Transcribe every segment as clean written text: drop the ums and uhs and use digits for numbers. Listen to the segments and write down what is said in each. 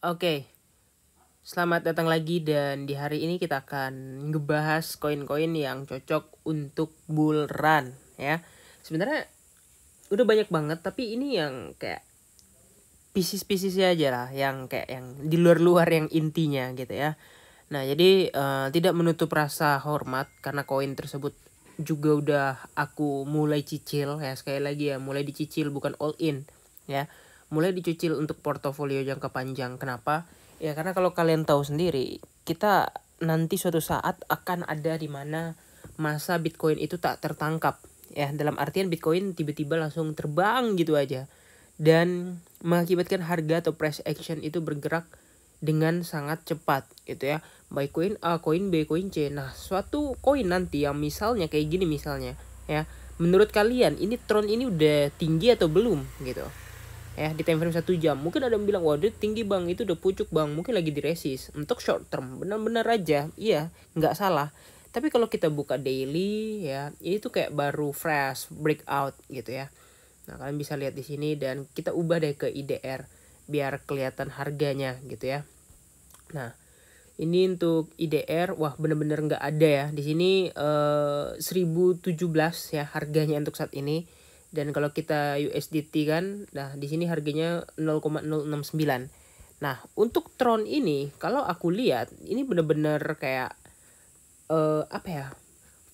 Oke, selamat datang lagi dan di hari ini kita akan ngebahas koin-koin yang cocok untuk bull run ya. Sebenarnya udah banyak banget tapi ini yang kayak pieces-piecesnya aja lah yang kayak yang di luar-luar yang intinya gitu ya. Nah, jadi tidak menutup rasa hormat karena koin tersebut juga udah aku mulai cicil ya, sekali lagi ya, mulai dicicil bukan all in ya. Mulai dicicil untuk portofolio jangka panjang. Kenapa? Ya karena kalau kalian tahu sendiri, kita nanti suatu saat akan ada di mana masa Bitcoin itu tak tertangkap ya, dalam artian Bitcoin tiba-tiba langsung terbang gitu aja dan mengakibatkan harga atau price action itu bergerak dengan sangat cepat gitu ya, baik koin A, koin B, koin C. Nah, suatu koin nanti yang misalnya kayak gini misalnya ya, menurut kalian ini tron ini udah tinggi atau belum gitu ya, di time frame 1 jam mungkin ada yang bilang waduh tinggi bang, itu udah pucuk bang, mungkin lagi diresis. Untuk short term benar-benar aja iya, nggak salah. Tapi kalau kita buka daily ya, ini tuh kayak baru fresh breakout gitu ya. Nah, kalian bisa lihat di sini dan kita ubah deh ke IDR biar kelihatan harganya gitu ya. Nah, ini untuk IDR, wah bener-bener nggak ada ya. Di sini 1017 ya harganya untuk saat ini. Dan kalau kita USDT kan, nah di sini harganya 0,069. Nah, untuk Tron ini kalau aku lihat ini bener-bener kayak apa ya?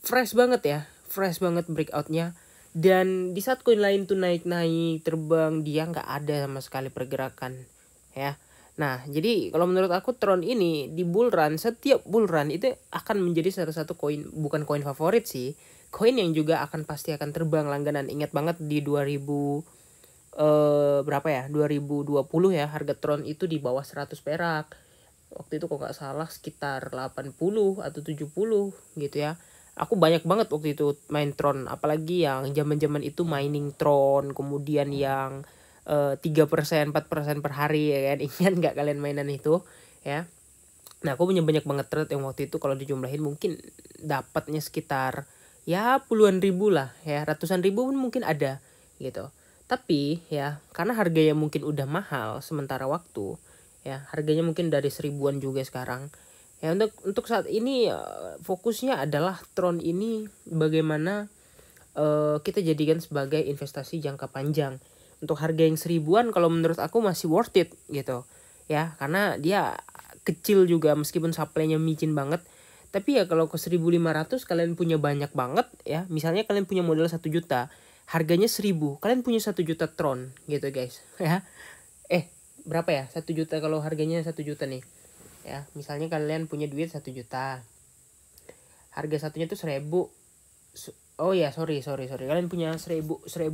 Fresh banget ya. Fresh banget breakoutnya. Dan di saat koin lain tuh naik-naik terbang, dia nggak ada sama sekali pergerakan ya. Nah, jadi kalau menurut aku Tron ini di bull run, setiap bull run itu akan menjadi salah satu koin, bukan koin favorit sih, koin yang juga akan pasti akan terbang langganan. Ingat banget di 2000 berapa ya, 2020 ya, harga Tron itu di bawah 100 perak. Waktu itu kok nggak salah sekitar 80 atau 70 gitu ya. Aku banyak banget waktu itu main Tron, apalagi yang zaman-zaman itu mining Tron, kemudian yang 3%, 4% per hari ya kan. Ingat nggak kalian mainan itu ya? Nah, aku punya banyak banget trade yang waktu itu kalau dijumlahin mungkin dapatnya sekitar ya puluhan ribu lah ya, ratusan ribu pun mungkin ada gitu. Tapi ya karena harganya mungkin udah mahal sementara waktu ya, harganya mungkin dari seribuan juga sekarang. Ya untuk saat ini fokusnya adalah Tron ini bagaimana kita jadikan sebagai investasi jangka panjang. Untuk harga yang seribuan kalau menurut aku masih worth it gitu ya, karena dia kecil juga meskipun supply-nya micin banget. Tapi ya kalau ke 1.500 kalian punya banyak banget ya, misalnya kalian punya modal 1 juta, harganya 1.000, kalian punya 1 juta Tron gitu guys ya. Berapa ya 1 juta kalau harganya 1 juta nih ya, misalnya kalian punya duit 1 juta, harga satunya tuh 1.000. Oh ya, sorry, kalian punya 1.000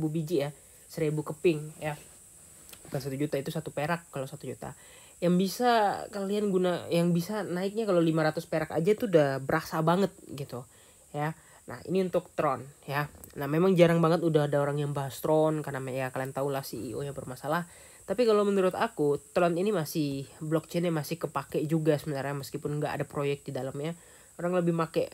biji ya, 1.000 keping ya, bukan 1 juta, itu 1 perak kalau 1 juta. Yang bisa kalian yang bisa naiknya kalau 500 perak aja tuh udah berasa banget gitu ya. Nah, ini untuk Tron ya. Nah, memang jarang banget udah ada orang yang bahas Tron karena ya kalian tahu lah CEO-nya bermasalah. Tapi kalau menurut aku Tron ini masih blockchainnya masih kepake juga sebenarnya, meskipun nggak ada proyek di dalamnya. Orang lebih make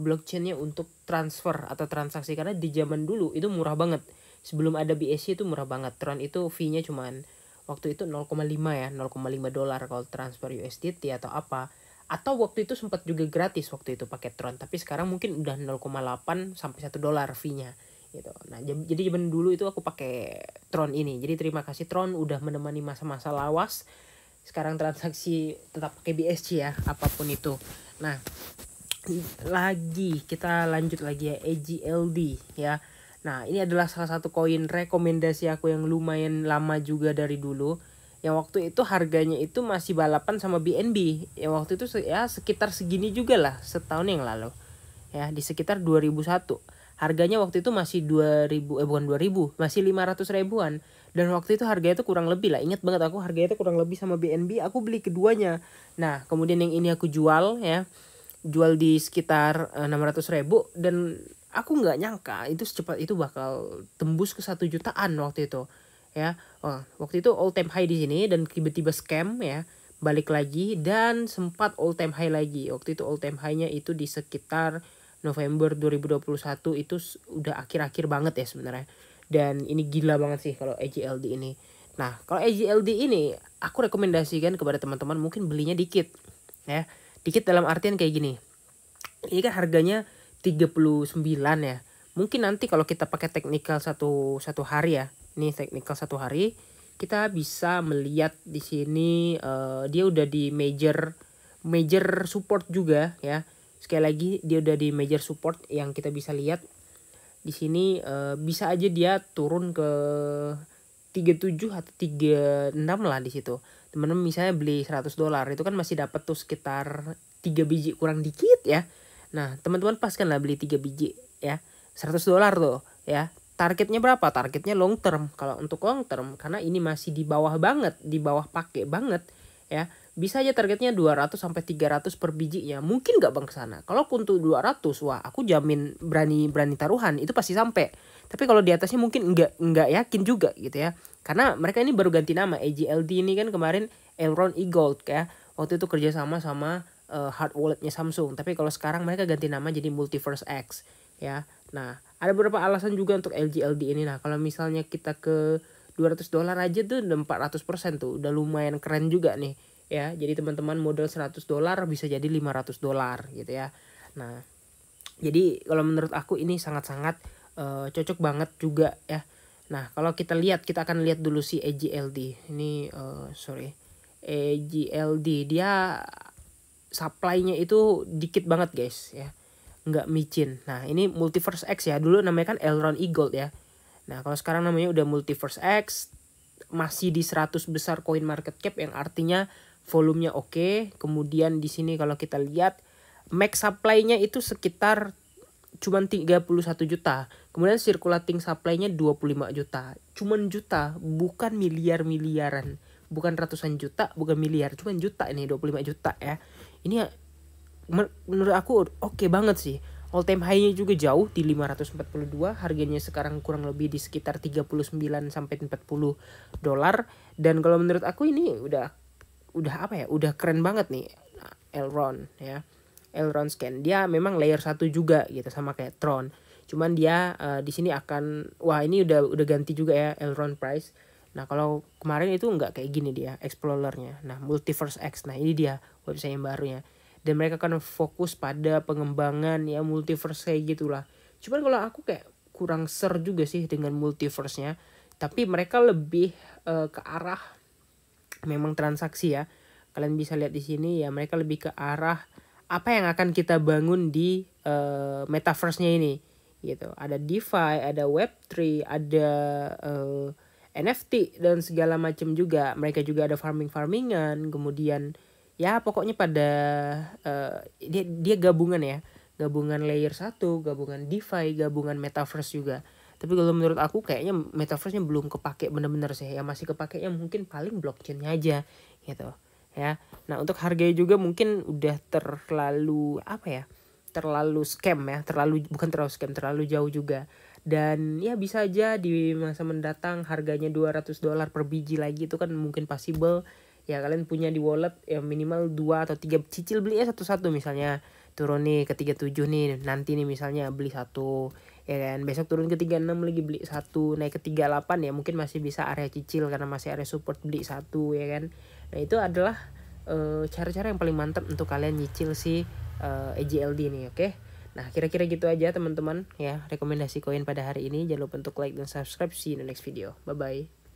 blockchainnya untuk transfer atau transaksi, karena di zaman dulu itu murah banget. Sebelum ada BSC itu murah banget. Tron itu fee-nya cuman waktu itu 0,5 ya, 0,5 dolar kalau transfer USDT atau apa. Atau waktu itu sempat juga gratis waktu itu pakai Tron, tapi sekarang mungkin udah 0,8 sampai 1 dolar fee-nya gitu. Nah, jadi zaman dulu itu aku pakai Tron ini. Jadi terima kasih Tron udah menemani masa-masa lawas. Sekarang transaksi tetap pakai BSC ya, apapun itu. Nah, kita lanjut lagi ya, AGLD ya. Nah, ini adalah salah satu koin rekomendasi aku yang lumayan lama juga dari dulu. Yang waktu itu harganya itu masih balapan sama BNB. Yang waktu itu ya sekitar segini juga lah setahun yang lalu. Ya, di sekitar 2001. Harganya waktu itu masih 2000, bukan 2000, masih 500 ribuan. Dan waktu itu harganya itu kurang lebih lah. Ingat banget aku harganya itu kurang lebih sama BNB, aku beli keduanya. Nah, kemudian yang ini aku jual ya. Jual di sekitar 600 ribu, dan aku nggak nyangka itu secepat itu bakal tembus ke 1 jutaan waktu itu ya. Waktu itu all time high di sini dan tiba-tiba scam ya, balik lagi dan sempat all time high lagi. Waktu itu all time high-nya itu di sekitar November 2021, itu udah akhir-akhir banget ya sebenarnya. Dan ini gila banget sih kalau AGLD ini. Nah, kalau AGLD ini aku rekomendasikan kepada teman-teman mungkin belinya dikit ya. Dikit dalam artian kayak gini. Ini kan harganya 39 ya. Mungkin nanti kalau kita pakai teknikal satu hari ya. Ini teknikal satu hari, kita bisa melihat di sini dia udah di major support juga ya. Sekali lagi dia udah di major support yang kita bisa lihat di sini, bisa aja dia turun ke 37 atau 36 lah di situ. Teman-teman misalnya beli $100 itu kan masih dapat tuh sekitar 3 biji kurang dikit ya. Nah, teman-teman pas kan lah beli 3 biji ya. $100 tuh ya. Targetnya berapa? Targetnya long term. Kalau untuk long term karena ini masih di bawah banget, di bawah pakai banget ya. Bisa aja targetnya 200 sampai 300 per bijinya. Mungkin nggak Bang ke sana. Kalau untuk 200, wah aku jamin berani taruhan itu pasti sampai. Tapi kalau di atasnya mungkin nggak yakin juga gitu ya. Karena mereka ini baru ganti nama. AGLD ini kan kemarin Elrond E-Gold ya. Waktu itu kerjasama sama hard walletnya Samsung. Tapi kalau sekarang mereka ganti nama jadi Multiverse X ya. Nah, ada beberapa alasan juga untuk LGLD ini. Nah, kalau misalnya kita ke $200 aja tuh udah 400% tuh. Udah lumayan keren juga nih ya. Jadi teman-teman modal $100 bisa jadi $500 gitu ya. Nah, jadi kalau menurut aku ini sangat-sangat cocok banget juga ya. Nah, kalau kita akan lihat dulu si AGLD. Ini AGLD dia supply-nya itu dikit banget guys ya. Nggak micin. Nah, ini Multiverse X ya. Dulu namanya kan Elrond E-Gold ya. Nah, kalau sekarang namanya udah Multiverse X, masih di 100 besar coin market cap yang artinya volumenya oke. Kemudian di sini kalau kita lihat max supply-nya itu sekitar cuman 31 juta. Kemudian circulating supply-nya 25 juta. Cuman juta, bukan miliaran. Bukan ratusan juta, bukan miliar, cuman juta ini 25 juta ya. Ini menurut aku oke banget sih. All time high-nya juga jauh di 542, harganya sekarang kurang lebih di sekitar 39 sampai $40. Dan kalau menurut aku ini udah apa ya? Udah keren banget nih Elrond ya. Elrond Scan. Dia memang layer 1 juga gitu sama kayak Tron. Cuman dia di sini akan ini udah ganti juga ya Elrond Price. Nah, kalau kemarin itu nggak kayak gini dia Explorer-nya. Nah, Multiverse X. Nah, ini dia website yang barunya. Dan mereka akan fokus pada pengembangan ya multiverse kayak gitulah. Cuman kalau aku kayak kurang ser juga sih dengan multiverse-nya. Tapi mereka lebih ke arah memang transaksi ya. Kalian bisa lihat di sini ya, mereka lebih ke arah apa yang akan kita bangun di metaverse-nya ini gitu. Ada DeFi, ada Web3, ada NFT dan segala macam juga. Mereka juga ada farmingan, kemudian ya pokoknya pada dia gabungan ya. Gabungan layer 1, gabungan DeFi, gabungan metaverse juga. Tapi kalau menurut aku kayaknya metaverse-nya belum kepake bener-bener sih. Yang masih kepakainya mungkin paling blockchain-nya aja gitu ya. Nah, untuk harganya juga mungkin udah terlalu terlalu scam ya, terlalu jauh juga. Dan ya bisa aja di masa mendatang harganya $200 per biji lagi itu kan mungkin possible. Ya kalian punya di wallet ya minimal 2 atau 3 cicil beli ya satu-satu, misalnya turun nih ke 37 nih, nanti nih misalnya beli satu ya kan, besok turun ke 36 lagi beli satu, naik ke 38 ya mungkin masih bisa area cicil karena masih area support beli satu ya kan. Nah, itu adalah cara-cara yang paling mantap untuk kalian nyicil si AGLD nih, oke. Nah, kira-kira gitu aja teman-teman ya rekomendasi koin pada hari ini. Jangan lupa untuk like dan subscribe. See you in the next video. Bye bye.